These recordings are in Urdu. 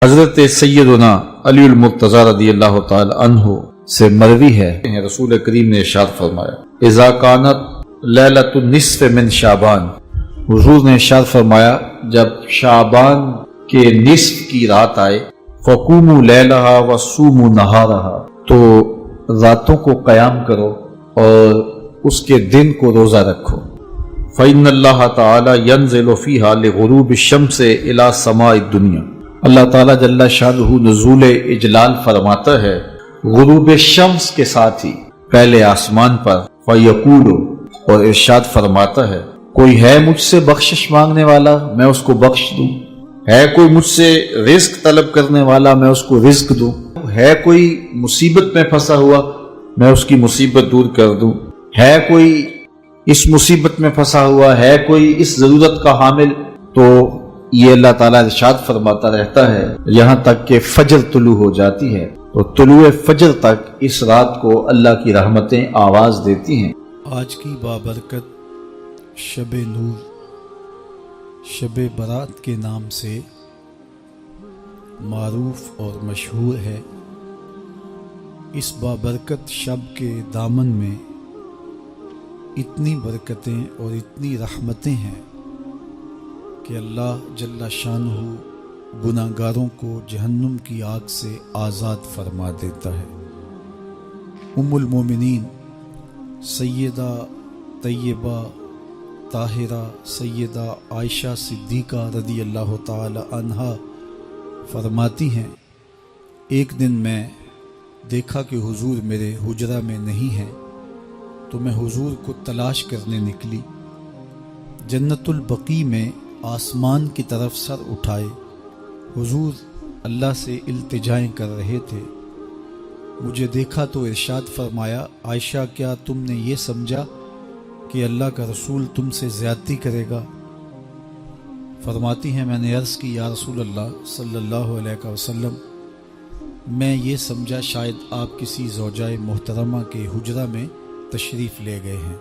حضرت سیدنا علی المرتضی رضی اللہ تعالی عنہ سے مروی ہے، رسول کریم نے ارشاد فرمایا اذا کانت لیلۃ النصف من شعبان، حضور نے ارشاد فرمایا جب شعبان کے نصف کی رات آئے فقوموا لیلہا وصوموا نہارہا، تو راتوں کو قیام کرو اور اس کے دن کو روزہ رکھو۔ فإن اللہ تعالی ینزل فیہا لغروب الشمس الی سماء الدنیا، اللہ تعالیٰ جل شانہ نزول اجلال فرماتا ہے غروب شمس کے ساتھ ہی پہلے آسمان پر، فیقول، اور ارشاد فرماتا ہے کوئی ہے مجھ سے بخشش مانگنے والا میں اس کو بخش دوں، ہے کوئی مجھ سے رزق طلب کرنے والا میں اس کو رزق دوں، ہے کوئی مصیبت میں پھنسا ہوا میں اس کی مصیبت دور کر دوں، ہے کوئی اس مصیبت میں پھنسا ہوا ہے کوئی اس ضرورت کا حامل، تو یہ اللہ تعالیٰ ارشاد فرماتا رہتا ہے یہاں تک کہ فجر طلوع ہو جاتی ہے، تو طلوع فجر تک اس رات کو اللہ کی رحمتیں آواز دیتی ہیں۔ آج کی بابرکت شب نور، شب برات کے نام سے معروف اور مشہور ہے۔ اس بابرکت شب کے دامن میں اتنی برکتیں اور اتنی رحمتیں ہیں کہ اللہ جل شانہ گناہگاروں کو جہنم کی آگ سے آزاد فرما دیتا ہے۔ ام المومنین سیدہ طیبہ طاہرہ سیدہ عائشہ صدیقہ رضی اللہ تعالی عنہا فرماتی ہیں ایک دن میں دیکھا کہ حضور میرے حجرہ میں نہیں ہیں، تو میں حضور کو تلاش کرنے نکلی۔ جنت البقیع میں آسمان کی طرف سر اٹھائے حضور اللہ سے التجائیں کر رہے تھے، مجھے دیکھا تو ارشاد فرمایا عائشہ کیا تم نے یہ سمجھا کہ اللہ کا رسول تم سے زیادتی کرے گا؟ فرماتی ہیں میں نے عرض کی یا رسول اللہ صلی اللہ علیہ وسلم میں یہ سمجھا شاید آپ کسی زوجہ محترمہ کے حجرہ میں تشریف لے گئے ہیں۔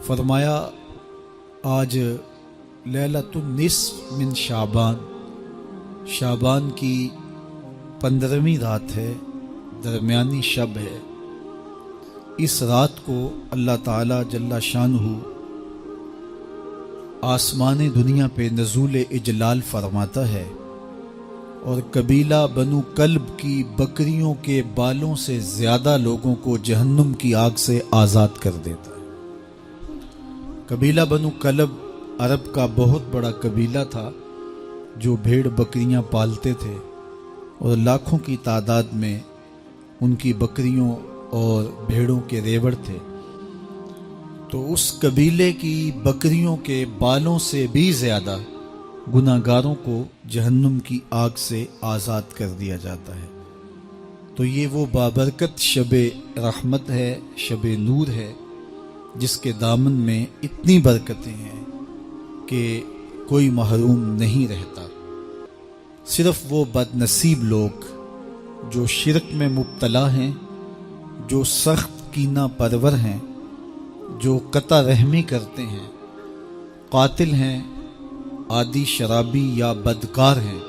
فرمایا آج لیلۃ النصف من شعبان، شعبان کی 15ویں رات ہے، درمیانی شب ہے۔ اس رات کو اللہ تعالی جل شانہ آسمان دنیا پہ نزول اجلال فرماتا ہے اور قبیلہ بنو کلب کی بکریوں کے بالوں سے زیادہ لوگوں کو جہنم کی آگ سے آزاد کر دیتا ہے۔ قبیلہ بنو کلب عرب کا بہت بڑا قبیلہ تھا جو بھیڑ بکریاں پالتے تھے اور لاکھوں کی تعداد میں ان کی بکریوں اور بھیڑوں کے ریوڑ تھے، تو اس قبیلے کی بکریوں کے بالوں سے بھی زیادہ گناہگاروں کو جہنم کی آگ سے آزاد کر دیا جاتا ہے۔ تو یہ وہ بابرکت شب رحمت ہے، شب نور ہے، جس کے دامن میں اتنی برکتیں ہیں کہ کوئی محروم نہیں رہتا۔ صرف وہ بد نصیب لوگ جو شرک میں مبتلا ہیں، جو سخت کینہ پرور ہیں، جو قطع رحمی کرتے ہیں، قاتل ہیں، عادی شرابی یا بدکار ہیں،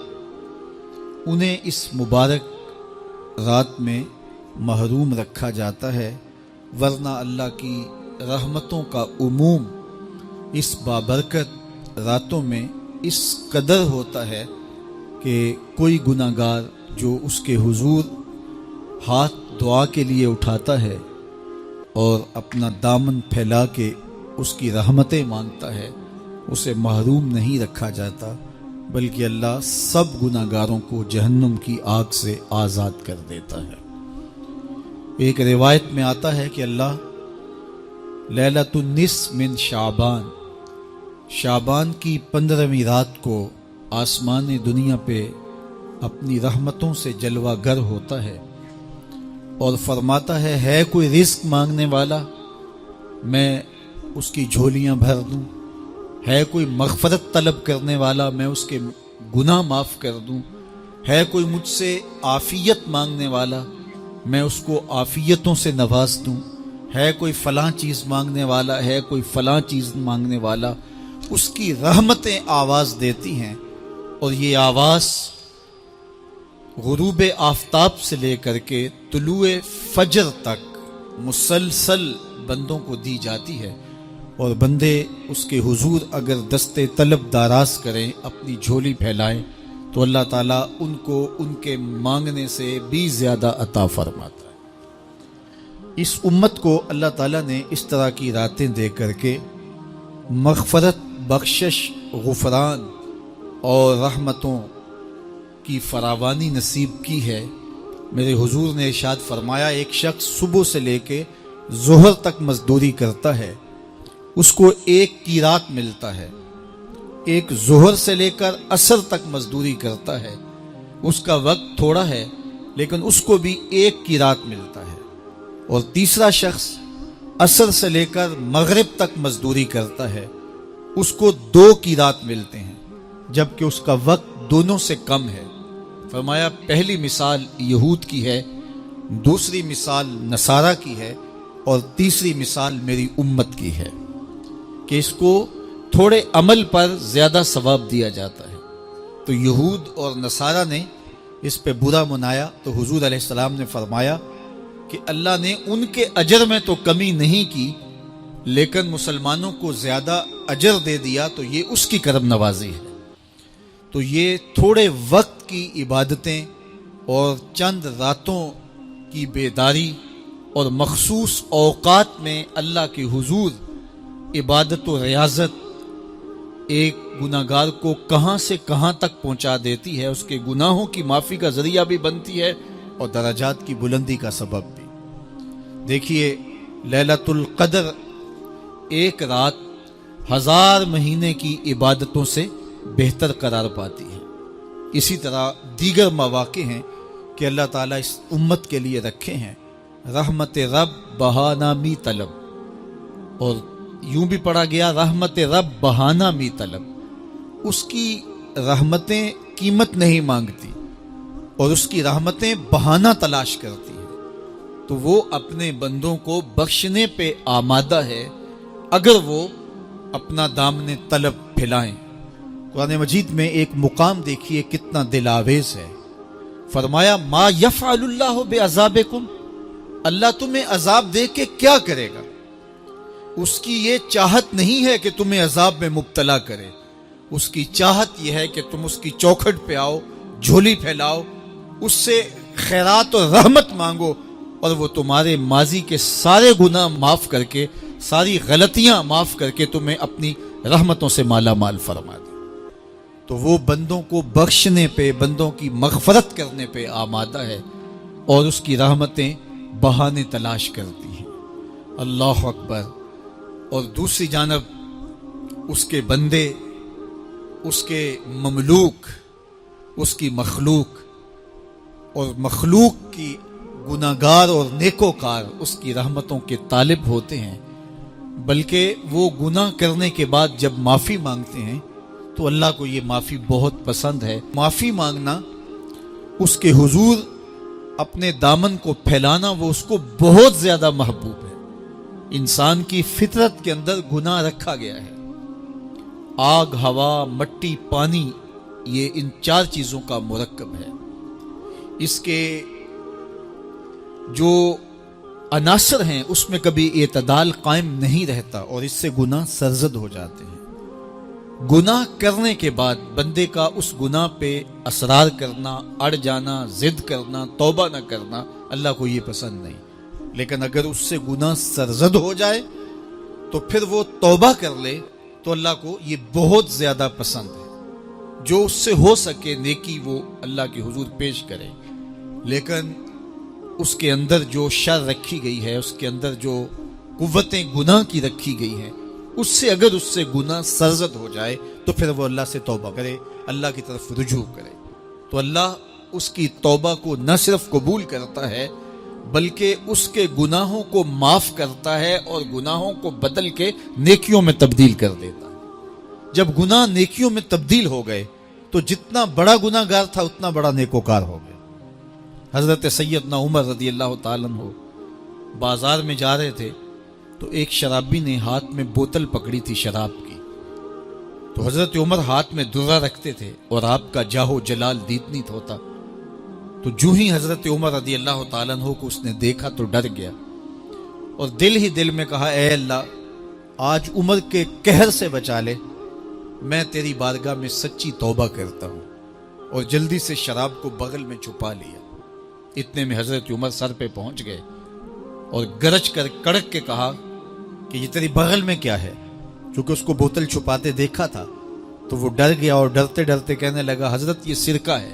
انہیں اس مبارک رات میں محروم رکھا جاتا ہے، ورنہ اللہ کی رحمتوں کا عموم اس بابرکت راتوں میں اس قدر ہوتا ہے کہ کوئی گناہگار جو اس کے حضور ہاتھ دعا کے لیے اٹھاتا ہے اور اپنا دامن پھیلا کے اس کی رحمتیں مانگتا ہے، اسے محروم نہیں رکھا جاتا، بلکہ اللہ سب گناہگاروں کو جہنم کی آگ سے آزاد کر دیتا ہے۔ ایک روایت میں آتا ہے کہ اللہ لیلۃ النصف من شعبان، شعبان کی 15ویں رات کو آسمان دنیا پہ اپنی رحمتوں سے جلوہ گر ہوتا ہے اور فرماتا ہے کوئی رزق مانگنے والا میں اس کی جھولیاں بھر دوں، ہے کوئی مغفرت طلب کرنے والا میں اس کے گناہ معاف کر دوں، ہے کوئی مجھ سے عافیت مانگنے والا میں اس کو عافیتوں سے نواز دوں، ہے کوئی فلاں چیز مانگنے والا، ہے کوئی فلاں چیز مانگنے والا، اس کی رحمتیں آواز دیتی ہیں اور یہ آواز غروب آفتاب سے لے کر کے طلوع فجر تک مسلسل بندوں کو دی جاتی ہے، اور بندے اس کے حضور اگر دستے طلب دراز کریں، اپنی جھولی پھیلائیں، تو اللہ تعالیٰ ان کو ان کے مانگنے سے بھی زیادہ عطا فرماتا ہے۔ اس امت کو اللہ تعالیٰ نے اس طرح کی راتیں دے کر کے مغفرت، بخشش، غفران اور رحمتوں کی فراوانی نصیب کی ہے۔ میرے حضور نے ارشاد فرمایا، ایک شخص صبح سے لے کے ظہر تک مزدوری کرتا ہے، اس کو ایک قیرات ملتا ہے۔ ایک ظہر سے لے کر عصر تک مزدوری کرتا ہے، اس کا وقت تھوڑا ہے لیکن اس کو بھی ایک قیرات ملتا ہے۔ اور تیسرا شخص عصر سے لے کر مغرب تک مزدوری کرتا ہے، اس کو 2 قیرات ملتے ہیں، جبکہ اس کا وقت دونوں سے کم ہے۔ فرمایا پہلی مثال یہود کی ہے، دوسری مثال نصارہ کی ہے، اور تیسری مثال میری امت کی ہے کہ اس کو تھوڑے عمل پر زیادہ ثواب دیا جاتا ہے۔ تو یہود اور نصارہ نے اس پہ برا منایا، تو حضور علیہ السلام نے فرمایا کہ اللہ نے ان کے اجر میں تو کمی نہیں کی، لیکن مسلمانوں کو زیادہ اجر دے دیا، تو یہ اس کی کرم نوازی ہے۔ تو یہ تھوڑے وقت کی عبادتیں اور چند راتوں کی بیداری اور مخصوص اوقات میں اللہ کے حضور عبادت و ریاضت ایک گناہگار کو کہاں سے کہاں تک پہنچا دیتی ہے، اس کے گناہوں کی معافی کا ذریعہ بھی بنتی ہے اور درجات کی بلندی کا سبب بھی۔ دیکھیے لیلۃ القدر ایک رات 1000 مہینے کی عبادتوں سے بہتر قرار پاتی ہے۔ اسی طرح دیگر مواقع ہیں کہ اللہ تعالیٰ اس امت کے لیے رکھے ہیں، رحمت رب بہانہ می طلب، اور یوں بھی پڑھا گیا رحمت رب بہانہ می طلب۔ اس کی رحمتیں قیمت نہیں مانگتی اور اس کی رحمتیں بہانہ تلاش کرتی ہیں، تو وہ اپنے بندوں کو بخشنے پہ آمادہ ہے اگر وہ اپنا دامن طلب پھیلائیں۔ قرآن مجید میں ایک مقام دیکھیے کتنا دل آویز ہے۔ فرمایا ما یفعل اللہ بعذابکم، اللہ تمہیں عذاب دے کے کیا کرے گا؟ اس کی یہ چاہت نہیں ہے کہ تمہیں عذاب میں مبتلا کرے، اس کی چاہت یہ ہے کہ تم اس کی چوکھٹ پہ آؤ، جھولی پھیلاؤ، اس سے خیرات اور رحمت مانگو، اور وہ تمہارے ماضی کے سارے گناہ معاف کر کے، ساری غلطیاں معاف کر کے تمہیں اپنی رحمتوں سے مالا مال فرما دے۔ تو وہ بندوں کو بخشنے پہ، بندوں کی مغفرت کرنے پہ آمادہ ہے اور اس کی رحمتیں بہانے تلاش کرتی ہیں۔ اللہ اکبر۔ اور دوسری جانب اس کے بندے، اس کے مملوک، اس کی مخلوق، اور مخلوق کی گناہگار اور نیکوکار اس کی رحمتوں کے طالب ہوتے ہیں، بلکہ وہ گناہ کرنے کے بعد جب معافی مانگتے ہیں تو اللہ کو یہ معافی بہت پسند ہے۔ معافی مانگنا، اس کے حضور اپنے دامن کو پھیلانا، وہ اس کو بہت زیادہ محبوب ہے۔ انسان کی فطرت کے اندر گناہ رکھا گیا ہے۔ آگ، ہوا، مٹی، پانی، یہ ان 4 چیزوں کا مرکب ہے۔ اس کے جو عناصر ہیں اس میں کبھی اعتدال قائم نہیں رہتا اور اس سے گناہ سرزد ہو جاتے ہیں۔ گناہ کرنے کے بعد بندے کا اس گناہ پہ اصرار کرنا، اڑ جانا، ضد کرنا، توبہ نہ کرنا، اللہ کو یہ پسند نہیں۔ لیکن اگر اس سے گناہ سرزد ہو جائے تو پھر وہ توبہ کر لے تو اللہ کو یہ بہت زیادہ پسند ہے۔ جو اس سے ہو سکے نیکی وہ اللہ کے حضور پیش کرے، لیکن اس کے اندر جو شر رکھی گئی ہے، اس کے اندر جو قوتیں گناہ کی رکھی گئی ہیں، اس سے اگر اس سے گناہ سرزد ہو جائے تو پھر وہ اللہ سے توبہ کرے، اللہ کی طرف رجوع کرے، تو اللہ اس کی توبہ کو نہ صرف قبول کرتا ہے بلکہ اس کے گناہوں کو معاف کرتا ہے اور گناہوں کو بدل کے نیکیوں میں تبدیل کر دیتا ہے۔ جب گناہ نیکیوں میں تبدیل ہو گئے تو جتنا بڑا گناہ گار تھا اتنا بڑا نیکوکار ہو گیا۔ حضرت سیدنا عمر رضی اللہ تعالیٰ عنہ بازار میں جا رہے تھے تو ایک شرابی نے ہاتھ میں بوتل پکڑی تھی شراب کی، تو حضرت عمر ہاتھ میں درہ رکھتے تھے اور آپ کا جاہ و جلال دیتنیت ہوتا، تو جو ہی حضرت عمر رضی اللہ تعالیٰ عنہ کو اس نے دیکھا تو ڈر گیا اور دل ہی دل میں کہا اے اللہ آج عمر کے قہر سے بچا لے، میں تیری بارگاہ میں سچی توبہ کرتا ہوں، اور جلدی سے شراب کو بغل میں چھپا لیا۔ اتنے میں حضرت عمر سر پہ پہنچ گئے اور گرج کر کڑک کے کہا کہ یہ تیری بغل میں کیا ہے؟ چونکہ اس کو بوتل چھپاتے دیکھا تھا تو وہ ڈر گیا اور ڈرتے ڈرتے کہنے لگا حضرت یہ سرکہ ہے۔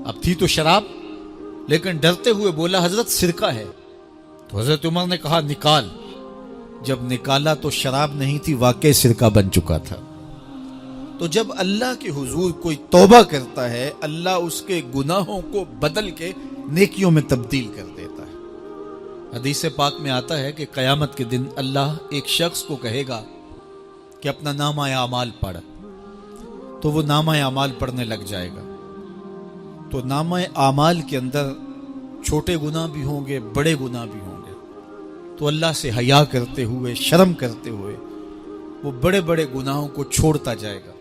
اب تھی تو شراب، لیکن ڈرتے ہوئے بولا حضرت سرکہ ہے۔ تو حضرت عمر نے کہا نکال۔ جب نکالا تو شراب نہیں تھی، واقعی سرکہ بن چکا تھا۔ تو جب اللہ کے حضور کوئی توبہ کرتا ہے، اللہ اس کے گناہوں کو بدل کے نیکیوں میں تبدیل کر دیتا ہے۔ حدیث پاک میں آتا ہے کہ قیامت کے دن اللہ ایک شخص کو کہے گا کہ اپنا نامہ اعمال پڑھ، تو وہ نامہ اعمال پڑھنے لگ جائے گا۔ تو نامہ اعمال کے اندر چھوٹے گناہ بھی ہوں گے، بڑے گناہ بھی ہوں گے۔ تو اللہ سے حیا کرتے ہوئے، شرم کرتے ہوئے وہ بڑے بڑے گناہوں کو چھوڑتا جائے گا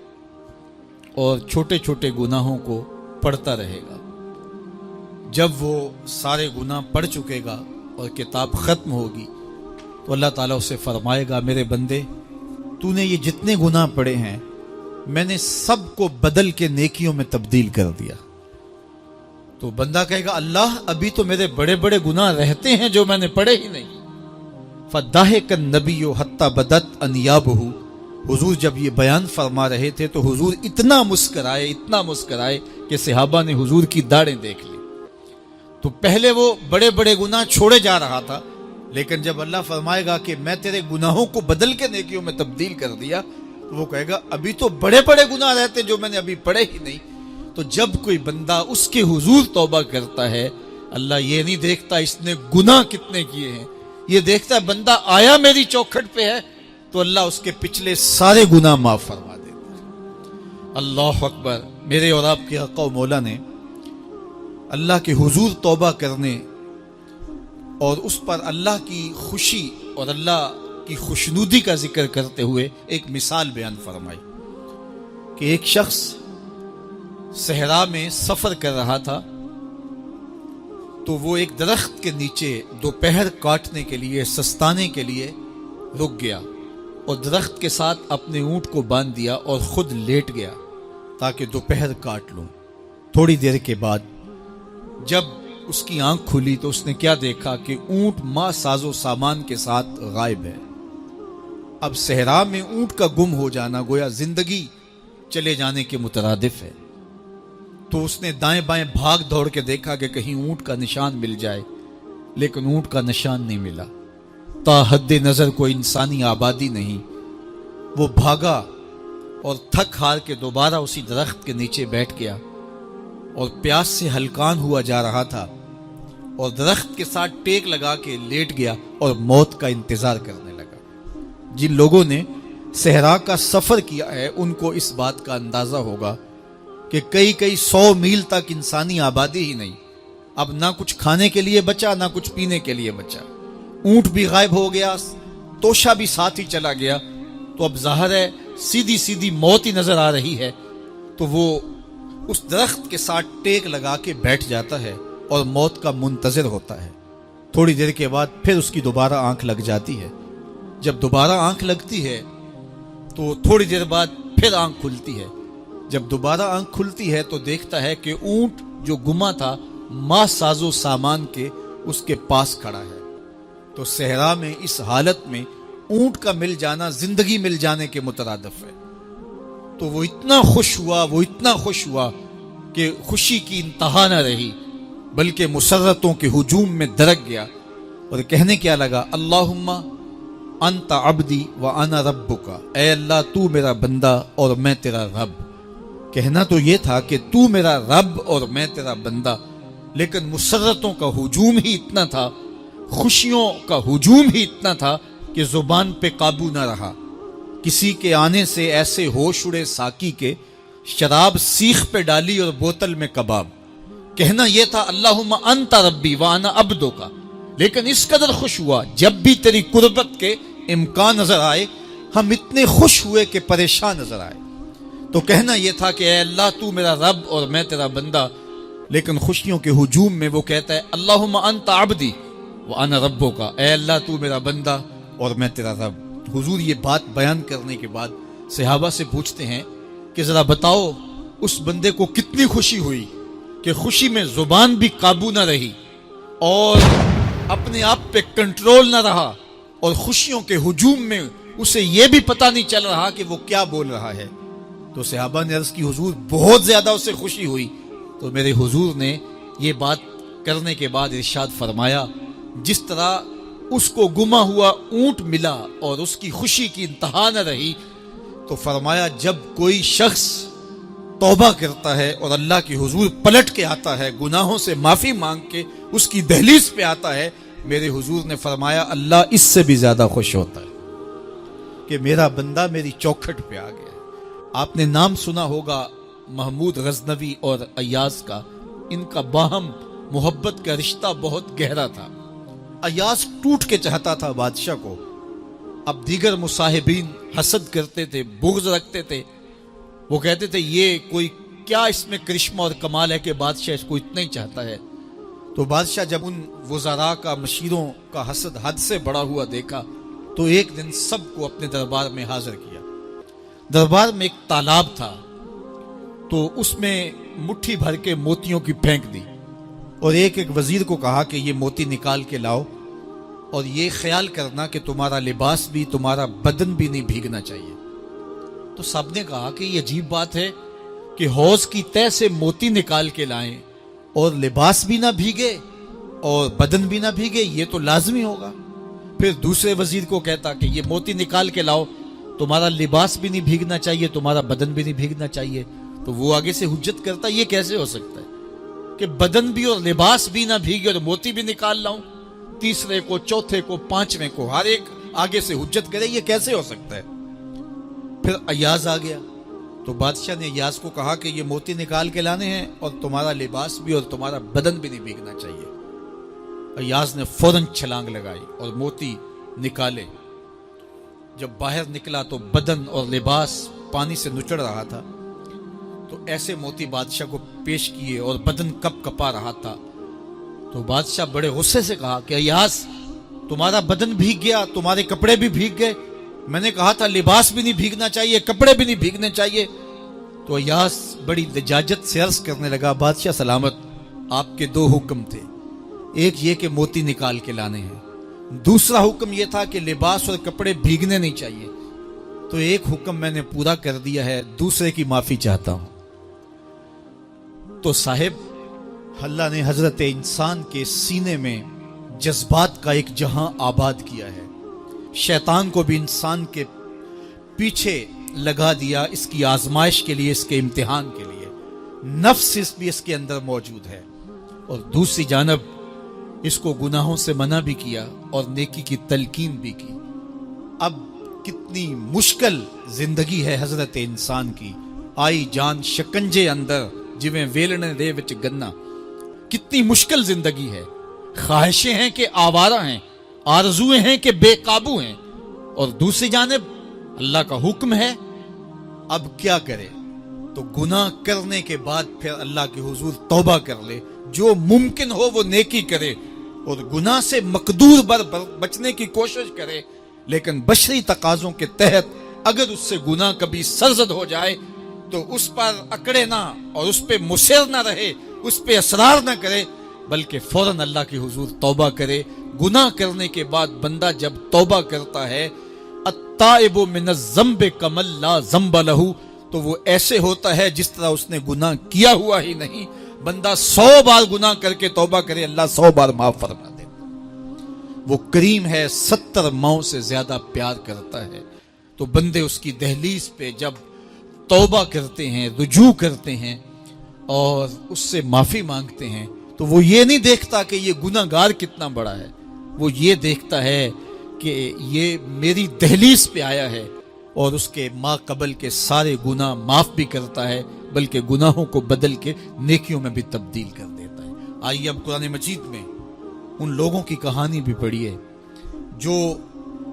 اور چھوٹے چھوٹے گناہوں کو پڑھتا رہے گا۔ جب وہ سارے گناہ پڑھ چکے گا اور کتاب ختم ہوگی تو اللہ تعالیٰ اسے فرمائے گا میرے بندے تو نے یہ جتنے گناہ پڑھے ہیں میں نے سب کو بدل کے نیکیوں میں تبدیل کر دیا۔ تو بندہ کہے گا اللہ ابھی تو میرے بڑے بڑے گناہ رہتے ہیں جو میں نے پڑھے ہی نہیں۔ فَضَحِكَ النَّبِيُّ حَتَّى بَدَتْ أَنْيَابُهُ، حضور جب یہ بیان فرما رہے تھے تو حضور اتنا مسکرائے کہ صحابہ نے حضور کی داڑھیں دیکھ لی۔ تو پہلے وہ بڑے بڑے گناہ چھوڑے جا رہا تھا، لیکن جب اللہ فرمائے گا کہ میں تیرے گناہوں کو بدل کے نیکیوں میں تبدیل کر دیا، تو وہ کہے گا ابھی تو بڑے بڑے گناہ رہتے جو میں نے ابھی پڑھے ہی نہیں۔ تو جب کوئی بندہ اس کے حضور توبہ کرتا ہے، اللہ یہ نہیں دیکھتا اس نے گناہ کتنے کیے ہیں، یہ دیکھتا ہے بندہ آیا میری چوکھٹ پہ ہے تو اللہ اس کے پچھلے سارے گناہ معاف فرما دیتا ہے۔ اللہ اکبر۔ میرے اور آپ کے آقا و مولا نے اللہ کے حضور توبہ کرنے اور اس پر اللہ کی خوشی اور اللہ کی خوشنودی کا ذکر کرتے ہوئے ایک مثال بیان فرمائی کہ ایک شخص صحرا میں سفر کر رہا تھا، تو وہ ایک درخت کے نیچے دوپہر کاٹنے کے لیے، سستانے کے لیے رک گیا اور درخت کے ساتھ اپنے اونٹ کو باندھ دیا اور خود لیٹ گیا تاکہ دوپہر کاٹ لوں۔ تھوڑی دیر کے بعد جب اس کی آنکھ کھلی تو اس نے کیا دیکھا کہ اونٹ ماں ساز و سامان کے ساتھ غائب ہے۔ اب صحرا میں اونٹ کا گم ہو جانا گویا زندگی چلے جانے کے مترادف ہے۔ تو اس نے دائیں بائیں بھاگ دوڑ کے دیکھا کہ کہیں اونٹ کا نشان مل جائے، لیکن اونٹ کا نشان نہیں ملا۔ تا حد نظر کوئی انسانی آبادی نہیں۔ وہ بھاگا اور تھک ہار کے دوبارہ اسی درخت کے نیچے بیٹھ گیا اور پیاس سے ہلکان ہوا جا رہا تھا اور درخت کے ساتھ ٹیک لگا کے لیٹ گیا اور موت کا انتظار کرنے لگا۔ جن لوگوں نے صحرا کا سفر کیا ہے ان کو اس بات کا اندازہ ہوگا کہ کئی 100 میل تک انسانی آبادی ہی نہیں، اب نہ کچھ کھانے کے لیے بچا نہ کچھ پینے کے لیے بچا، اونٹ بھی غائب ہو گیا، توشا بھی ساتھ ہی چلا گیا۔ تو اب ظاہر ہے سیدھی موت ہی نظر آ رہی ہے، تو وہ اس درخت کے ساتھ ٹیک لگا کے بیٹھ جاتا ہے اور موت کا منتظر ہوتا ہے۔ تھوڑی دیر کے بعد پھر اس کی دوبارہ آنکھ لگ جاتی ہے۔ جب دوبارہ آنکھ لگتی ہے تو تھوڑی دیر بعد پھر آنکھ کھلتی ہے۔ جب دوبارہ آنکھ کھلتی ہے تو دیکھتا ہے کہ اونٹ جو گما تھا ماں ساز و سامان کے اس کے پاس کھڑا ہے۔ تو صحرا میں اس حالت میں اونٹ کا مل جانا زندگی مل جانے کے مترادف ہے۔ تو وہ اتنا خوش ہوا کہ خوشی کی انتہا نہ رہی، بلکہ مسرتوں کے ہجوم میں درک گیا اور کہنے کیا لگا اللہم انت عبدی وانا ربک، اے اللہ تو میرا بندہ اور میں تیرا رب۔ کہنا تو یہ تھا کہ تو میرا رب اور میں تیرا بندہ، لیکن مسرتوں کا ہجوم ہی اتنا تھا، خوشیوں کا ہجوم ہی اتنا تھا کہ زبان پہ قابو نہ رہا۔ کسی کے آنے سے ایسے ہوش اڑے ساقی کے، شراب سیخ پہ ڈالی اور بوتل میں کباب۔ کہنا یہ تھا اللہم انت ربی وانا عبدک، لیکن اس قدر خوش ہوا جب بھی تیری قربت کے امکان نظر آئے ہم اتنے خوش ہوئے کہ پریشان نظر آئے۔ تو کہنا یہ تھا کہ اے اللہ تو میرا رب اور میں تیرا بندہ، لیکن خوشیوں کے ہجوم میں وہ کہتا ہے اللہم انت عبدی وانا ربک، اے اللہ تو میرا بندہ اور میں تیرا رب۔ حضور یہ بات بیان کرنے کے بعد صحابہ سے پوچھتے ہیں کہ ذرا بتاؤ اس بندے کو کتنی خوشی ہوئی کہ خوشی میں زبان بھی قابو نہ رہی اور اپنے آپ پہ کنٹرول نہ رہا، اور خوشیوں کے ہجوم میں اسے یہ بھی پتہ نہیں چل رہا کہ وہ کیا بول رہا ہے۔ تو صحابہ نے عرض کی حضور بہت زیادہ اسے خوشی ہوئی۔ تو میرے حضور نے یہ بات کرنے کے بعد ارشاد فرمایا جس طرح اس کو گما ہوا اونٹ ملا اور اس کی خوشی کی انتہا نہ رہی، تو فرمایا جب کوئی شخص توبہ کرتا ہے اور اللہ کے حضور پلٹ کے آتا ہے، گناہوں سے معافی مانگ کے اس کی دہلیز پہ آتا ہے، میرے حضور نے فرمایا اللہ اس سے بھی زیادہ خوش ہوتا ہے کہ میرا بندہ میری چوکھٹ پہ آ گیا۔ آپ نے نام سنا ہوگا محمود غزنوی اور ایاز کا، ان کا باہم محبت کا رشتہ بہت گہرا تھا۔ ایاز ٹوٹ کے چاہتا تھا بادشاہ کو، اب دیگر مصاحبین حسد کرتے تھے، بغض رکھتے تھے، وہ کہتے تھے یہ کوئی کیا اس میں کرشمہ اور کمال ہے کہ بادشاہ اس کو اتنا ہی چاہتا ہے۔ تو بادشاہ جب ان وزراء کا، مشیروں کا حسد حد سے بڑا ہوا دیکھا تو ایک دن سب کو اپنے دربار میں حاضر کیا۔ دربار میں ایک تالاب تھا، تو اس میں مٹھی بھر کے موتیوں کی پھینک دی اور ایک ایک وزیر کو کہا کہ یہ موتی نکال کے لاؤ، اور یہ خیال کرنا کہ تمہارا لباس بھی، تمہارا بدن بھی نہیں بھیگنا چاہیے۔ تو سب نے کہا کہ یہ عجیب بات ہے کہ حوض کی تہ سے موتی نکال کے لائیں اور لباس بھی نہ بھیگے اور بدن بھی نہ بھیگے، یہ تو لازمی ہوگا۔ پھر دوسرے وزیر کو کہتا کہ یہ موتی نکال کے لاؤ، تمہارا لباس بھی نہیں بھیگنا چاہیے، تمہارا بدن بھی نہیں بھیگنا چاہیے۔ تو وہ آگے سے حجت کرتا یہ کیسے ہو سکتا ہے کہ بدن بھی اور لباس بھی نہ بھیگے اور موتی بھی نکال لاؤں؟ تیسرے کو، چوتھے کو، پانچویں کو، ہر ایک آگے سے حجت کرے یہ کیسے ہو سکتا ہے؟ پھر ایاز آ گیا، تو بادشاہ نے ایاز کو کہا کہ یہ موتی نکال کے لانے ہیں اور تمہارا لباس بھی اور تمہارا بدن بھی نہیں بھیگنا چاہیے۔ ایاز نے فوراً چھلانگ لگائی اور موتی نکالے۔ جب باہر نکلا تو بدن اور لباس پانی سے نچڑ رہا تھا، تو ایسے موتی بادشاہ کو پیش کیے اور بدن کپ کپا رہا تھا۔ تو بادشاہ بڑے غصے سے کہا کہ ایاز تمہارا بدن بھیگ گیا، تمہارے کپڑے بھی بھیگ گئے، میں نے کہا تھا لباس بھی نہیں بھیگنا چاہیے، کپڑے بھی نہیں بھیگنے چاہیے۔ تو ایاز بڑی لجاجت سے عرض کرنے لگا بادشاہ سلامت، آپ کے دو حکم تھے، ایک یہ کہ موتی نکال کے لانے ہیں، دوسرا حکم یہ تھا کہ لباس اور کپڑے بھیگنے نہیں چاہیے۔ تو ایک حکم میں نے پورا کر دیا ہے، دوسرے کی معافی چاہتا ہوں۔ تو صاحب اللہ نے حضرت انسان کے سینے میں جذبات کا ایک جہاں آباد کیا ہے، شیطان کو بھی انسان کے پیچھے لگا دیا اس کی آزمائش کے لیے، اس کے امتحان کے لیے، نفس بھی اس کے اندر موجود ہے، اور دوسری جانب اس کو گناہوں سے منع بھی کیا اور نیکی کی تلقین بھی کی۔ اب کتنی مشکل زندگی ہے حضرت انسان کی، آئی جان شکنجے اندر جویں ویلنے دے وچ گنا، کتنی مشکل زندگی ہے، خواہشیں ہیں کہ آوارہ ہیں، آرزویں ہیں کہ بے قابو ہیں، اور دوسری جانب اللہ کا حکم ہے۔ اب کیا کرے؟ تو گناہ کرنے کے بعد پھر اللہ کے حضور توبہ کر لے، جو ممکن ہو وہ نیکی کرے اور گناہ سے مقدور بچنے کی کوشش کرے، لیکن بشری تقاضوں کے تحت اگر اس سے گناہ کبھی سرزد ہو جائے تو اس پر اکڑے نہ اور اس پہ مصر نہ رہے، اس پہ اصرار نہ کرے، بلکہ فوراً اللہ کے حضور توبہ کرے۔ گناہ کرنے کے بعد بندہ جب توبہ کرتا ہے، التائب من الذنب کمن لا ذنب لہ، تو وہ ایسے ہوتا ہے جس طرح اس نے گناہ کیا ہوا ہی نہیں۔ بندہ 100 بار گناہ کر کے توبہ کرے، اللہ 100 بار معاف فرما دے۔ وہ کریم ہے، 70 ماؤں سے زیادہ پیار کرتا ہے۔ تو بندے اس کی دہلیز پہ جب توبہ کرتے ہیں، رجوع کرتے ہیں اور اس سے معافی مانگتے ہیں، تو وہ یہ نہیں دیکھتا کہ یہ گناہ گار کتنا بڑا ہے، وہ یہ دیکھتا ہے کہ یہ میری دہلیز پہ آیا ہے اور اس کے ما قبل کے سارے گناہ معاف بھی کرتا ہے، بلکہ گناہوں کو بدل کے نیکیوں میں بھی تبدیل کر دیتا ہے۔ آئیے اب قرآن مجید میں ان لوگوں کی کہانی بھی پڑھیے جو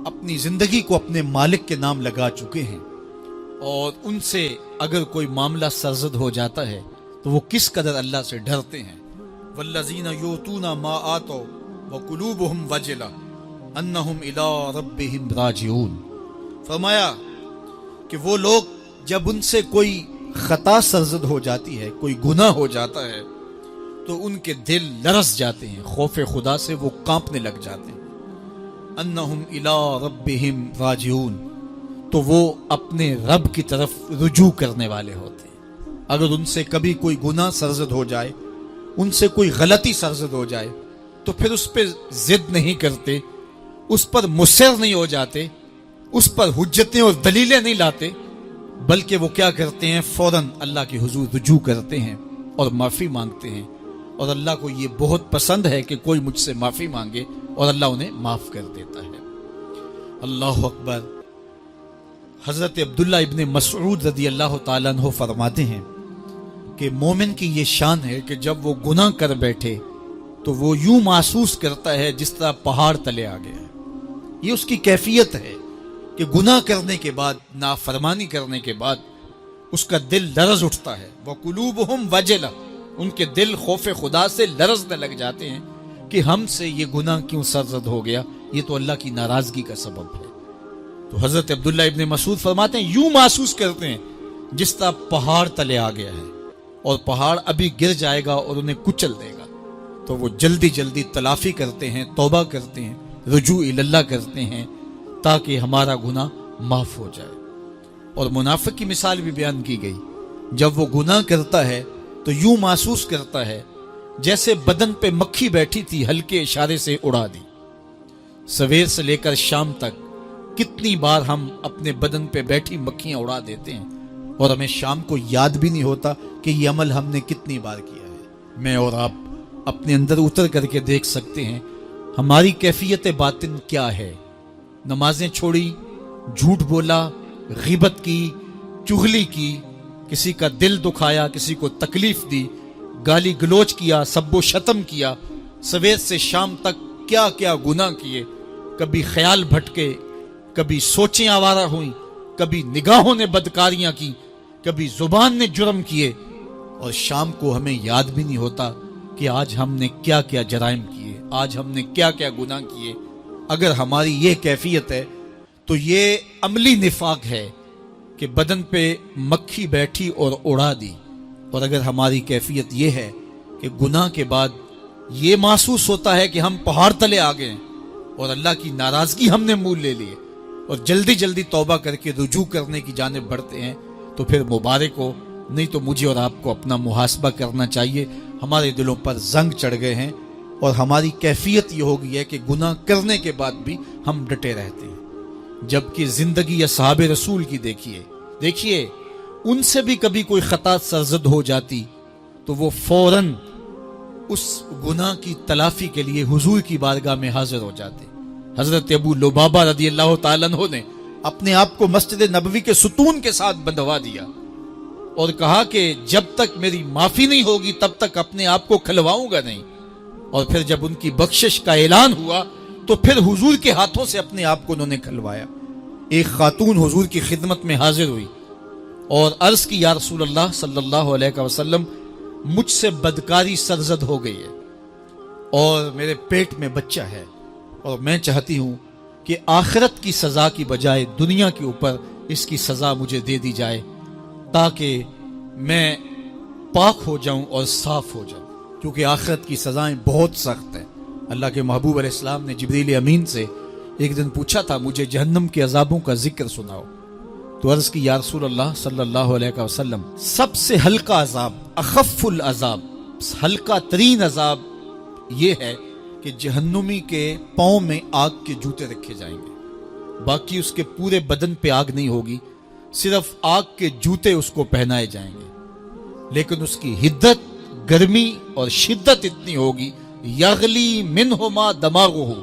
اپنی زندگی کو اپنے مالک کے نام لگا چکے ہیں، اور ان سے اگر کوئی معاملہ سرزد ہو جاتا ہے تو وہ کس قدر اللہ سے ڈرتے ہیں. والذین یؤتون ما آتوا وقلوبہم وجلہ انہم الی ربہم راجعون. فرمایا کہ وہ لوگ جب ان سے کوئی خطا سرزد ہو جاتی ہے، کوئی گناہ ہو جاتا ہے، تو ان کے دل لرز جاتے ہیں، خوف خدا سے وہ کانپنے لگ جاتے ہیں. انہم الی ربہم راجعون، تو وہ اپنے رب کی طرف رجوع کرنے والے ہوتے ہیں. اگر ان سے کبھی کوئی گناہ سرزد ہو جائے، ان سے کوئی غلطی سرزد ہو جائے، تو پھر اس پہ ضد نہیں کرتے، اس پر مصر نہیں ہو جاتے، اس پر حجتیں اور دلیلیں نہیں لاتے، بلکہ وہ کیا کرتے ہیں، فوراً اللہ کے حضور رجوع کرتے ہیں اور معافی مانگتے ہیں. اور اللہ کو یہ بہت پسند ہے کہ کوئی مجھ سے معافی مانگے اور اللہ انہیں معاف کر دیتا ہے. اللہ اکبر. حضرت عبداللہ ابن مسعود رضی اللہ تعالیٰ عنہ فرماتے ہیں کہ مومن کی یہ شان ہے کہ جب وہ گناہ کر بیٹھے تو وہ یوں محسوس کرتا ہے جس طرح پہاڑ تلے آ گیا ہے. یہ اس کی کیفیت ہے کہ گناہ کرنے کے بعد، نافرمانی کرنے کے بعد اس کا دل لرز اٹھتا ہے. وَقُلُوبُهُمْ وَجِلَةٌ، ان کے دل خوف خدا سے لرزنے لگ جاتے ہیں کہ ہم سے یہ گناہ کیوں سرزد ہو گیا، یہ تو اللہ کی ناراضگی کا سبب ہے. تو حضرت عبداللہ ابن مسعود فرماتے ہیں یوں محسوس کرتے ہیں جس طرح پہاڑ تلے آ گیا ہے اور پہاڑ ابھی گر جائے گا اور انہیں کچل دے گا. تو وہ جلدی جلدی تلافی کرتے ہیں، توبہ کرتے ہیں، رجوع اللہ کرتے ہیں تاکہ ہمارا گناہ معاف ہو جائے. اور منافق کی مثال بھی بیان کی گئی. جب وہ گناہ کرتا ہے تو یوں محسوس کرتا ہے جیسے بدن پہ مکھی بیٹھی تھی، ہلکے اشارے سے اڑا دی. سویر سے لے کر شام تک کتنی بار ہم اپنے بدن پہ بیٹھی مکھیاں اڑا دیتے ہیں اور ہمیں شام کو یاد بھی نہیں ہوتا کہ یہ عمل ہم نے کتنی بار کیا ہے. میں اور آپ اپنے اندر اتر کر کے دیکھ سکتے ہیں ہماری کیفیت باطن کیا ہے. نمازیں چھوڑی، جھوٹ بولا، غیبت کی، چغلی کی، کسی کا دل دکھایا، کسی کو تکلیف دی، گالی گلوچ کیا، سب و شتم کیا، سویر سے شام تک کیا کیا گناہ کیے. کبھی خیال بھٹکے، کبھی سوچیں آوارہ ہوئیں، کبھی نگاہوں نے بدکاریاں کی، کبھی زبان نے جرم کیے، اور شام کو ہمیں یاد بھی نہیں ہوتا کہ آج ہم نے کیا کیا جرائم کیے، آج ہم نے کیا کیا گناہ کیے. اگر ہماری یہ کیفیت ہے تو یہ عملی نفاق ہے کہ بدن پہ مکھی بیٹھی اور اڑا دی. اور اگر ہماری کیفیت یہ ہے کہ گناہ کے بعد یہ محسوس ہوتا ہے کہ ہم پہاڑ تلے آ گئے اور اللہ کی ناراضگی ہم نے مول لے لی اور جلدی جلدی توبہ کر کے رجوع کرنے کی جانب بڑھتے ہیں، تو پھر مبارک ہو. نہیں تو مجھے اور آپ کو اپنا محاسبہ کرنا چاہیے. ہمارے دلوں پر زنگ چڑھ گئے ہیں اور ہماری کیفیت یہ ہو گئی ہے کہ گناہ کرنے کے بعد بھی ہم ڈٹے رہتے ہیں. جبکہ زندگی اصحاب رسول کی دیکھیے ان سے بھی کبھی کوئی خطا سرزد ہو جاتی تو وہ فوراً اس گناہ کی تلافی کے لیے حضور کی بارگاہ میں حاضر ہو جاتے. حضرت ابو لبابہ رضی اللہ تعالیٰ عنہ نے اپنے آپ کو مسجد نبوی کے ستون کے ساتھ بندھوا دیا اور کہا کہ جب تک میری معافی نہیں ہوگی تب تک اپنے آپ کو کھلواؤں گا نہیں. اور پھر جب ان کی بخشش کا اعلان ہوا تو پھر حضور کے ہاتھوں سے اپنے آپ کو انہوں نے کھلوایا. ایک خاتون حضور کی خدمت میں حاضر ہوئی اور عرض کی یا رسول اللہ صلی اللہ علیہ وسلم، مجھ سے بدکاری سرزد ہو گئی ہے اور میرے پیٹ میں بچہ ہے اور میں چاہتی ہوں کہ آخرت کی سزا کی بجائے دنیا کے اوپر اس کی سزا مجھے دے دی جائے تاکہ میں پاک ہو جاؤں اور صاف ہو جاؤں، کیونکہ آخرت کی سزائیں بہت سخت ہیں. اللہ کے محبوب علیہ السلام نے جبریل امین سے ایک دن پوچھا تھا مجھے جہنم کے عذابوں کا ذکر سناؤ. تو عرض کی یا رسول اللہ صلی اللہ علیہ وسلم، سب سے ہلکا عذاب، اخف العذاب، ہلکا ترین عذاب یہ ہے کہ جہنمی کے پاؤں میں آگ کے جوتے رکھے جائیں گے. باقی اس کے پورے بدن پہ آگ نہیں ہوگی، صرف آگ کے جوتے اس کو پہنائے جائیں گے. لیکن اس کی حدت، گرمی اور شدت اتنی ہوگی، یغلی منہما دماغہ،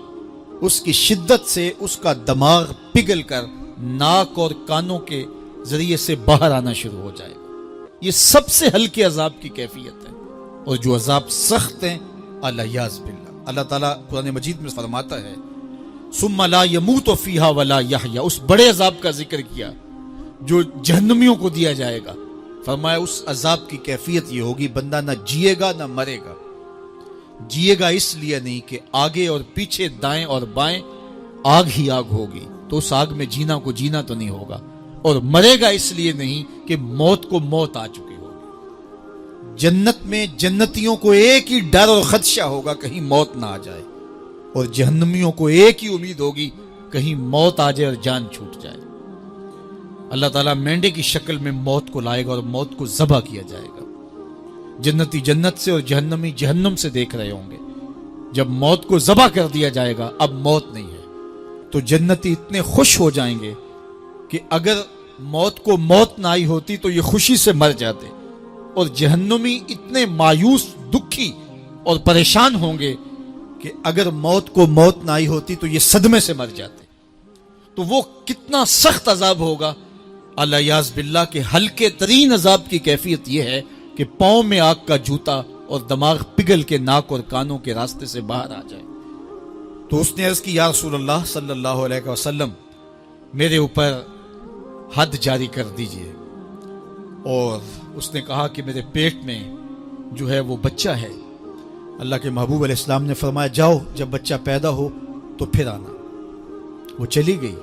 اس کی شدت سے اس کا دماغ پگھل کر ناک اور کانوں کے ذریعے سے باہر آنا شروع ہو جائے گا. یہ سب سے ہلکے عذاب کی کیفیت ہے. اور جو عذاب سخت ہیں الیاذ باللہ، اللہ تعالیٰ قرآن مجید میں فرماتا ہے ثم لا يموت فیہا ولا یحیا، اس بڑے عذاب کا ذکر کیا جو جہنمیوں کو دیا جائے گا. فرمایا اس عذاب کی کیفیت یہ ہوگی بندہ نہ جیے گا نہ مرے گا. جیے گا اس لیے نہیں کہ آگے اور پیچھے دائیں اور بائیں آگ ہی آگ ہوگی تو اس آگ میں جینا کو جینا تو نہیں ہوگا. اور مرے گا اس لیے نہیں کہ موت کو موت آ چکی ہوگی. جنت میں جنتیوں کو ایک ہی ڈر اور خدشہ ہوگا کہیں موت نہ آ جائے, اور جہنمیوں کو ایک ہی امید ہوگی کہیں موت آ جائے اور جان چھوٹ جائے. اللہ تعالیٰ مینڈے کی شکل میں موت کو لائے گا اور موت کو ذبح کیا جائے گا. جنتی جنت سے اور جہنمی جہنم سے دیکھ رہے ہوں گے. جب موت کو ذبح کر دیا جائے گا اب موت نہیں ہے تو جنتی اتنے خوش ہو جائیں گے کہ اگر موت کو موت نہ آئی ہوتی تو یہ خوشی سے مر جاتے, اور جہنمی اتنے مایوس دکھی اور پریشان ہوں گے کہ اگر موت کو موت نہ آئی ہوتی تو یہ صدمے سے مر جاتے. تو وہ کتنا سخت عذاب ہوگا. اللہ یاز باللہ کے ہلکے ترین عذاب کی کیفیت یہ ہے کہ پاؤں میں آگ کا جوتا اور دماغ پگھل کے ناک اور کانوں کے راستے سے باہر آ جائے. تو اس نے عرض کی یا رسول اللہ صلی اللہ علیہ وسلم میرے اوپر حد جاری کر دیجئے. اور اس نے کہا کہ میرے پیٹ میں جو ہے وہ بچہ ہے. اللہ کے محبوب علیہ السلام نے فرمایا جاؤ جب بچہ پیدا ہو تو پھر آنا. وہ چلی گئی.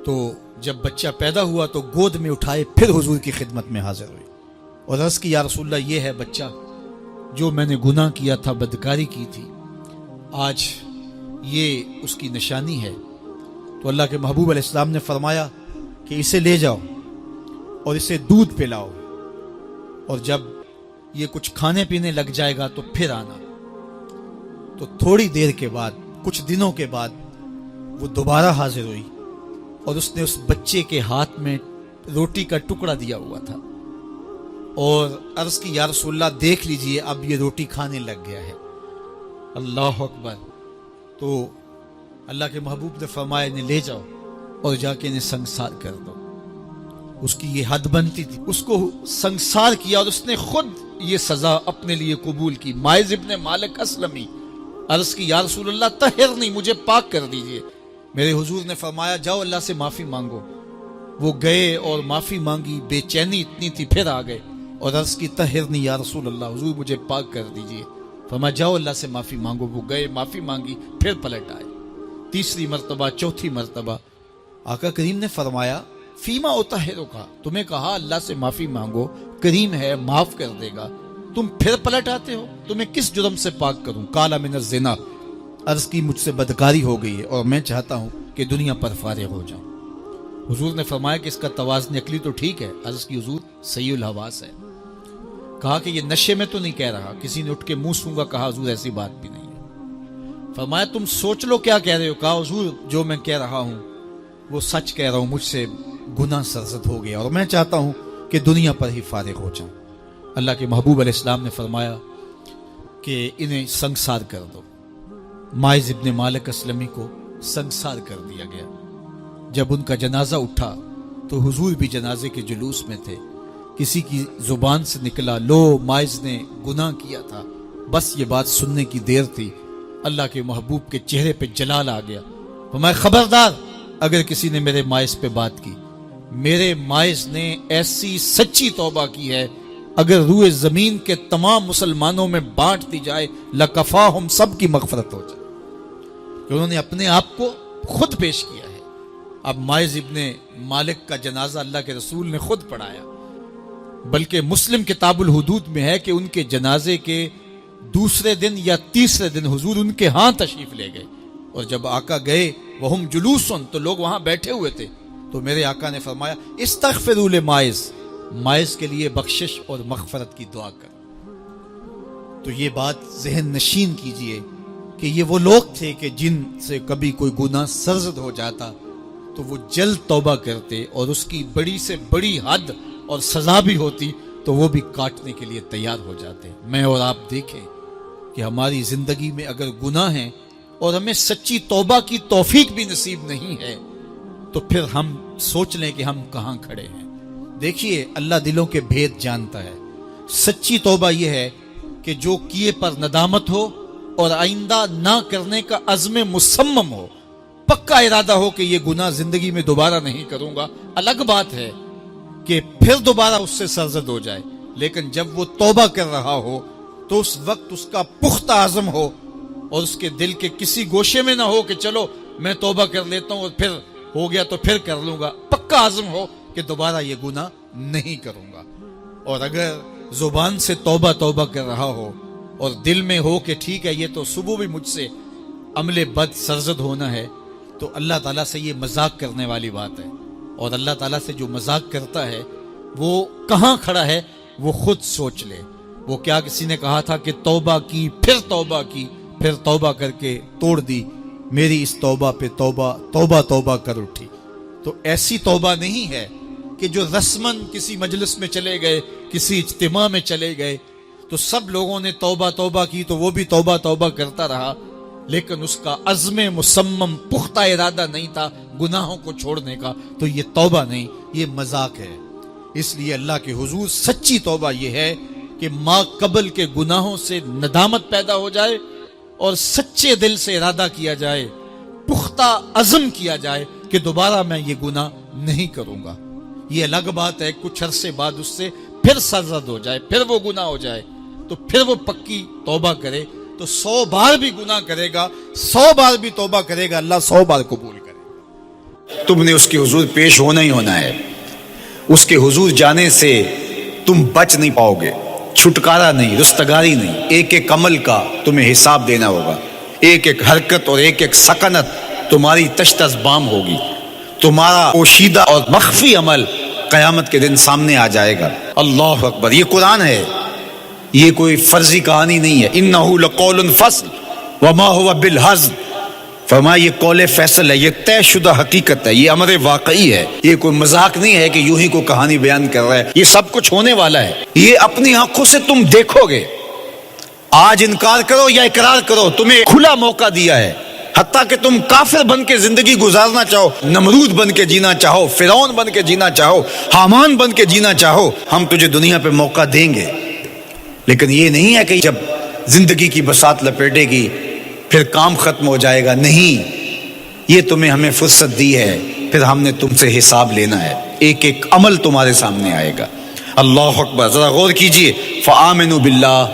تو جب بچہ پیدا ہوا تو گود میں اٹھائے پھر حضور کی خدمت میں حاضر ہوئی اور عرض کی یا رسول اللہ یہ ہے بچہ جو میں نے گناہ کیا تھا, بدکاری کی تھی, آج یہ اس کی نشانی ہے. تو اللہ کے محبوب علیہ السلام نے فرمایا کہ اسے لے جاؤ اور اسے دودھ پلاؤ, اور جب یہ کچھ کھانے پینے لگ جائے گا تو پھر آنا. تو تھوڑی دیر کے بعد, کچھ دنوں کے بعد وہ دوبارہ حاضر ہوئی اور اس نے اس بچے کے ہاتھ میں روٹی کا ٹکڑا دیا ہوا تھا اور عرض کی یا رسول اللہ دیکھ لیجئے اب یہ روٹی کھانے لگ گیا ہے. اللہ اکبر. تو اللہ کے محبوب نے فرمایا انہیں لے جاؤ اور جا کے انہیں سنگسار کر دو. اس کی یہ حد بنتی تھی, اس کو سنگسار کیا اور اس نے خود یہ سزا اپنے لیے قبول کی. مائز ابن مالک اسلمی عرض کی یا رسول اللہ طہرنی, مجھے پاک کر دیجئے. میرے حضور نے فرمایا جاؤ اللہ سے معافی مانگو. وہ گئے اور معافی مانگی, بے چینی اتنی تھی, پھر آ گئے اور عرض کی طہرنی یا رسول اللہ, حضور مجھے پاک کر دیجئے. فرمایا جاؤ اللہ سے معافی مانگو. وہ گئے, معافی مانگی, پھر پلٹ آئے. تیسری مرتبہ, چوتھی مرتبہ آقا کریم نے فرمایا فیما اطہرو کا, تمہیں کہا اللہ سے معافی مانگو, کریم ہے معاف کر دے گا, تم پھر پلٹ آتے ہو, تمہیں کس جرم سے پاک کروں؟ قال من الزنا, عرض کی مجھ سے بدکاری ہو گئی ہے اور میں چاہتا ہوں کہ دنیا پر فارغ ہو جاؤں. حضور نے فرمایا کہ اس کا توازن عقلی تو ٹھیک ہے. عرض کی حضور صحیح الحواس ہے. کہا کہ یہ نشے میں تو نہیں کہہ رہا, کسی نے اٹھ کے منہ سونگا. کہا حضور ایسی بات بھی نہیں ہے. فرمایا تم سوچ لو کیا کہہ رہے ہو. کہا حضور جو میں کہہ رہا ہوں وہ سچ کہہ رہا ہوں, مجھ سے گناہ سرزد ہو گیا اور میں چاہتا ہوں کہ دنیا پر ہی فارغ ہو جاؤں. اللہ کے محبوب علیہ السلام نے فرمایا کہ انہیں سنگسار کر دو. مائز ابن مالک اسلمی کو سنگسار کر دیا گیا. جب ان کا جنازہ اٹھا تو حضور بھی جنازے کے جلوس میں تھے. کسی کی زبان سے نکلا لو مائز نے گناہ کیا تھا. بس یہ بات سننے کی دیر تھی, اللہ کے محبوب کے چہرے پہ جلال آ گیا. فرمایا خبردار اگر کسی نے میرے مائز پہ بات کی, میرے مائز نے ایسی سچی توبہ کی ہے اگر روئے زمین کے تمام مسلمانوں میں بانٹ دی جائے لکفاہم, سب کی مغفرت ہو جائے. کہ انہوں نے اپنے آپ کو خود پیش کیا ہے. اب مائز ابن مالک کا جنازہ اللہ کے رسول نے خود پڑھایا, بلکہ مسلم کتاب الحدود میں ہے کہ ان کے جنازے کے دوسرے دن یا تیسرے دن حضور ان کے ہاں تشریف لے گئے, اور جب آقا گئے وہم جلوسن, تو لوگ وہاں بیٹھے ہوئے تھے. تو میرے آقا نے فرمایا استغفروا لمائز, مائز کے لیے بخشش اور مغفرت کی دعا کر. تو یہ بات ذہن نشین کیجئے کہ یہ وہ لوگ تھے کہ جن سے کبھی کوئی گناہ سرزد ہو جاتا تو وہ جلد توبہ کرتے, اور اس کی بڑی سے بڑی حد اور سزا بھی ہوتی تو وہ بھی کاٹنے کے لیے تیار ہو جاتے. میں اور آپ دیکھیں کہ ہماری زندگی میں اگر گناہ ہیں اور ہمیں سچی توبہ کی توفیق بھی نصیب نہیں ہے تو پھر ہم سوچ لیں کہ ہم کہاں کھڑے ہیں. دیکھیے اللہ دلوں کے بھید جانتا ہے. سچی توبہ یہ ہے کہ جو کیے پر ندامت ہو اور آئندہ نہ کرنے کا عزم مصمم ہو, پکا ارادہ ہو کہ یہ گناہ زندگی میں دوبارہ نہیں کروں گا. الگ بات ہے کہ پھر دوبارہ اس سے سرزد ہو جائے، لیکن جب وہ توبہ کر رہا ہو تو اس وقت اس کا پختہ عزم ہو اور اس کے دل کے کسی گوشے میں نہ ہو کہ چلو میں توبہ کر لیتا ہوں اور پھر ہو گیا تو پھر کر لوں گا، پکا عزم ہو کہ دوبارہ یہ گناہ نہیں کروں گا۔ اور اگر زبان سے توبہ توبہ کر رہا ہو اور دل میں ہو کہ ٹھیک ہے یہ تو صبح بھی مجھ سے عمل بد سرزد ہونا ہے، تو اللہ تعالیٰ سے یہ مذاق کرنے والی بات ہے، اور اللہ تعالیٰ سے جو مذاق کرتا ہے وہ کہاں کھڑا ہے وہ خود سوچ لے۔ وہ کیا کسی نے کہا تھا کہ توبہ کی پھر توبہ کی پھر توبہ کر کے توڑ دی، میری اس توبہ پہ توبہ توبہ توبہ کر اٹھی۔ تو ایسی توبہ نہیں ہے کہ جو رسماً کسی مجلس میں چلے گئے، کسی اجتماع میں چلے گئے تو سب لوگوں نے توبہ توبہ کی تو وہ بھی توبہ توبہ کرتا رہا، لیکن اس کا عزم مصمم پختہ ارادہ نہیں تھا گناہوں کو چھوڑنے کا، تو یہ توبہ نہیں، یہ مذاق ہے۔ اس لیے اللہ کے حضور سچی توبہ یہ ہے کہ ما قبل کے گناہوں سے ندامت پیدا ہو جائے اور سچے دل سے ارادہ کیا جائے، پختہ عزم کیا جائے کہ دوبارہ میں یہ گناہ نہیں کروں گا۔ یہ الگ بات ہے کچھ عرصے بعد اس سے پھر سرزد ہو جائے، پھر وہ گناہ ہو جائے، تو پھر وہ پکی توبہ کرے تو 100 بار بھی گناہ کرے گا، 100 بار بھی توبہ کرے گا، اللہ 100 بار قبول کرے گا۔ تم نے اس کے حضور پیش ہونا ہی ہونا ہے، اس کے حضور جانے سے تم بچ نہیں پاؤ گے، چھٹکارا نہیں، رستگاری نہیں۔ ایک ایک عمل کا تمہیں حساب دینا ہوگا، ایک ایک حرکت اور ایک ایک سکنت تمہاری تشت ازبام ہوگی، تمہارا پوشیدہ اور مخفی عمل قیامت کے دن سامنے آ جائے گا۔ اللہ اکبر، یہ قرآن ہے، یہ کوئی فرضی کہانی نہیں ہے۔ انہ لقول فصل وما هو بالہزل، فرمایا یہ قول فیصل ہے، یہ طے شدہ حقیقت ہے، یہ امر واقعی ہے، یہ کوئی مذاق نہیں ہے کہ یوں ہی کوئی کہانی بیان کر رہا ہے، یہ سب کچھ ہونے والا ہے، یہ اپنی آنکھوں سے تم دیکھو گے۔ آج انکار کرو یا اقرار کرو، تمہیں کھلا موقع دیا ہے، حتیٰ کہ تم کافر بن کے زندگی گزارنا چاہو، نمرود بن کے جینا چاہو، فرعون بن کے جینا چاہو، حامان بن کے جینا چاہو، ہم تجھے دنیا پہ موقع دیں گے۔ لیکن یہ نہیں ہے کہ جب زندگی کی بساط لپیٹے گی پھر کام ختم ہو جائے گا، نہیں، یہ تمہیں ہمیں فرصت دی ہے، پھر ہم نے تم سے حساب لینا ہے، ایک ایک عمل تمہارے سامنے آئے گا۔ اللہ اکبر، ذرا غور کیجئے، فآمنوا باللہ،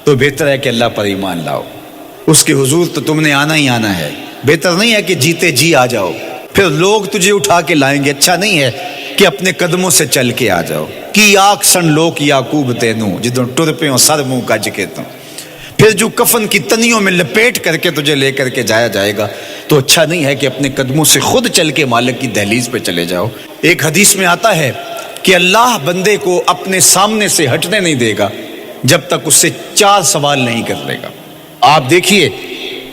تو بہتر ہے کہ اللہ پر ایمان لاؤ، اس کے حضور تو تم نے آنا ہی آنا ہے، بہتر نہیں ہے کہ جیتے جی آ جاؤ، پھر لوگ تجھے اٹھا کے لائیں گے، اچھا نہیں ہے کہ اپنے قدموں سے چل کے آ جاؤ۔ کی آنکھ سن لوک یعقوب تینوں جدوں ٹر پیوں سر منہ کج کے تو، پھر جو کفن کی تنیوں میں لپیٹ کر کے تجھے لے کر کے جایا جائے گا، تو اچھا نہیں ہے کہ اپنے قدموں سے خود چل کے مالک کی دہلیز پہ چلے جاؤ۔ ایک حدیث میں آتا ہے کہ اللہ بندے کو اپنے سامنے سے ہٹنے نہیں دے گا جب تک اس سے 4 سوال نہیں کر لے گا۔ آپ دیکھیے،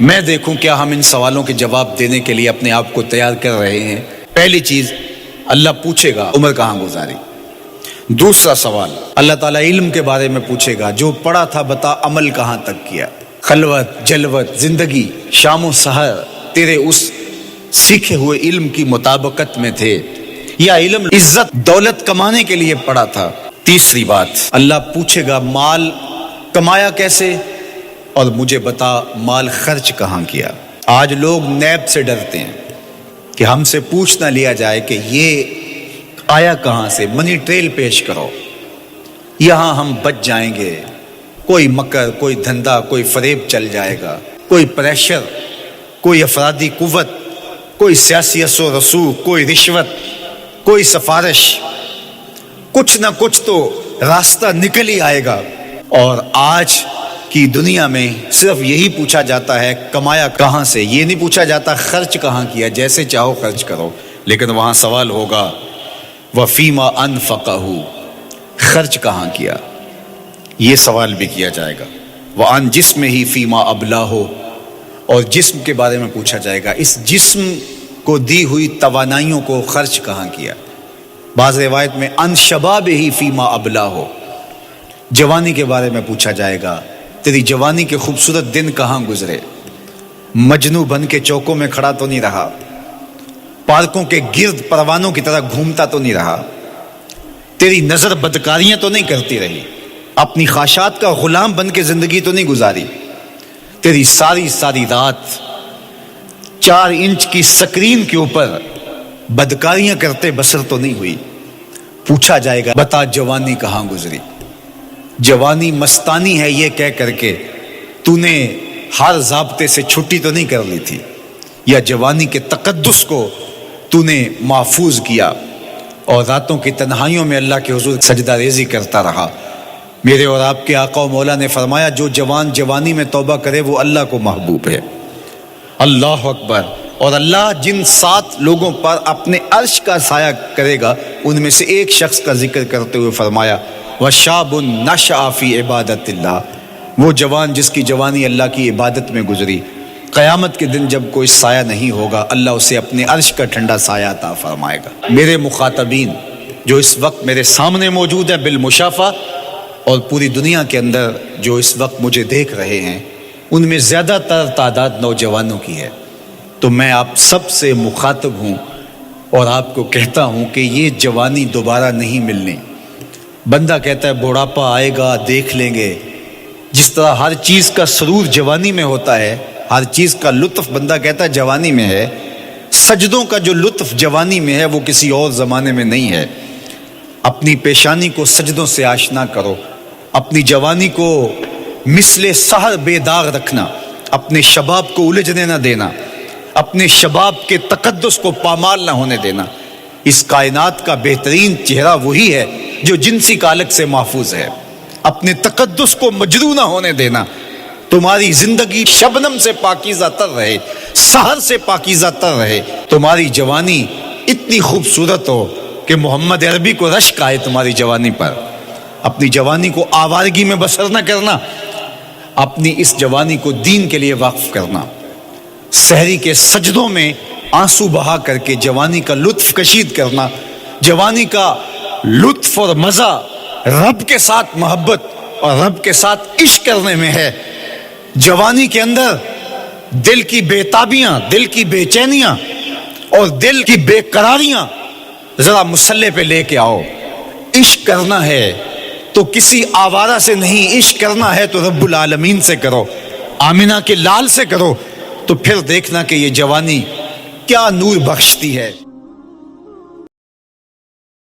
میں دیکھوں کیا ہم ان سوالوں کے جواب دینے کے لیے اپنے آپ کو تیار کر رہے ہیں۔ پہلی چیز، اللہ پوچھے گا عمر کہاں گزاری۔ دوسرا سوال، اللہ تعالیٰ علم کے بارے میں پوچھے گا، جو پڑھا تھا بتا عمل کہاں تک کیا، خلوت جلوت زندگی شام و سحر تیرے اس سیکھے ہوئے علم کی مطابقت میں تھے، یا علم عزت دولت کمانے کے لیے پڑھا تھا۔ تیسری بات، اللہ پوچھے گا مال کمایا کیسے، اور مجھے بتا مال خرچ کہاں کیا۔ آج لوگ نیب سے ڈرتے ہیں کہ ہم سے پوچھ نہ لیا جائے کہ یہ آیا کہاں سے، منی ٹریل پیش کرو، یہاں ہم بچ جائیں گے۔ کوئی مکر، کوئی دھندا، کوئی فریب چل جائے گا، کوئی پریشر، کوئی افرادی قوت، کوئی سیاسی اثر و رسوخ، کوئی رشوت، کوئی سفارش، کچھ نہ کچھ تو راستہ نکل ہی آئے گا۔ اور آج کی دنیا میں صرف یہی پوچھا جاتا ہے کمایا کہاں سے، یہ نہیں پوچھا جاتا خرچ کہاں کیا، جیسے چاہو خرچ کرو، لیکن وہاں سوال ہوگا وَفِيمَا أَنفَقَهُ، خرچ کہاں کیا، یہ سوال بھی کیا جائے گا۔ وَعَنْ جِسْمِهِ فِيمَا أَبْلَاهُ، اور جسم کے بارے میں پوچھا جائے گا، اس جسم کو دی ہوئی توانائیوں کو خرچ کہاں کیا۔ بعض روایت میں عن شبابہ فیما ابلاہ، جوانی کے بارے میں پوچھا جائے گا، تیری جوانی کے خوبصورت دن کہاں گزرے، مجنو بن کے چوکوں میں کھڑا تو نہیں رہا، پارکوں کے گرد پروانوں کی طرح گھومتا تو نہیں رہا، تیری نظر بدکاریاں تو نہیں کرتی رہی، اپنی خواہشات کا غلام بن کے زندگی تو نہیں گزاری، تیری ساری رات 4 انچ کی سکرین کے اوپر بدکاریاں کرتے بسر تو نہیں ہوئی، پوچھا جائے گا بتا جوانی کہاں گزری؟ جوانی مستانی ہے یہ کہہ کر کے تو نے ہر ضابطے سے چھٹی تو نہیں کر لی تھی، یا جوانی کے تقدس کو تو نے محفوظ کیا اور راتوں کی تنہائیوں میں اللہ کے حضور سجدہ ریزی کرتا رہا؟ میرے اور آپ کے آقا و مولا نے فرمایا جو جوان جوانی میں توبہ کرے وہ اللہ کو محبوب ہے۔ اللہ اکبر۔ اور اللہ جن 7 لوگوں پر اپنے عرش کا سایہ کرے گا ان میں سے ایک شخص کا ذکر کرتے ہوئے فرمایا وَشَابٌ نَشَأَ فِي عِبَادَةِ اللَّهِ، وہ جوان جس کی جوانی اللہ کی عبادت میں گزری، قیامت کے دن جب کوئی سایہ نہیں ہوگا اللہ اسے اپنے عرش کا ٹھنڈا سایہ عطا فرمائے گا۔ میرے مخاطبین جو اس وقت میرے سامنے موجود ہیں بالمشافہ، اور پوری دنیا کے اندر جو اس وقت مجھے دیکھ رہے ہیں، ان میں زیادہ تر تعداد نوجوانوں کی ہے، تو میں آپ سب سے مخاطب ہوں اور آپ کو کہتا ہوں کہ یہ جوانی دوبارہ نہیں ملنی۔ بندہ کہتا ہے بڑھاپا آئے گا دیکھ لیں گے، جس طرح ہر چیز کا سرور جوانی میں ہوتا ہے، ہر چیز کا لطف بندہ کہتا ہے جوانی میں ہے، سجدوں کا جو لطف جوانی میں ہے وہ کسی اور زمانے میں نہیں ہے۔ اپنی پیشانی کو سجدوں سے آشنا کرو، اپنی جوانی کو مثل سحر بے داغ رکھنا، اپنے شباب کو الجھنے نہ دینا، اپنے شباب کے تقدس کو پامال نہ ہونے دینا۔ اس کائنات کا بہترین چہرہ وہی ہے جو جنسی کالک سے محفوظ ہے۔ اپنے تقدس کو مجروح نہ ہونے دینا۔ تمہاری زندگی شبنم سے پاکیزہ تر رہے، سحر سے پاکیزہ تر رہے، تمہاری جوانی اتنی خوبصورت ہو کہ محمد عربی کو رشک آئے تمہاری جوانی پر۔ اپنی جوانی کو آوارگی میں بسر نہ کرنا، اپنی اس جوانی کو دین کے لیے وقف کرنا۔ سحری کے سجدوں میں آنسو بہا کر کے جوانی کا لطف کشید کرنا۔ جوانی کا لطف اور مزہ رب کے ساتھ محبت اور رب کے ساتھ عشق کرنے میں ہے۔ جوانی کے اندر دل کی بے تابیاں، دل کی بے چینیاں اور دل کی بے قراریاں ذرا مسلح پہ لے کے آؤ۔ عشق کرنا ہے تو کسی آوارہ سے نہیں، عشق کرنا ہے تو رب العالمین سے کرو، آمنہ کے لال سے کرو، تو پھر دیکھنا کہ یہ جوانی کیا نور بخشتی ہے۔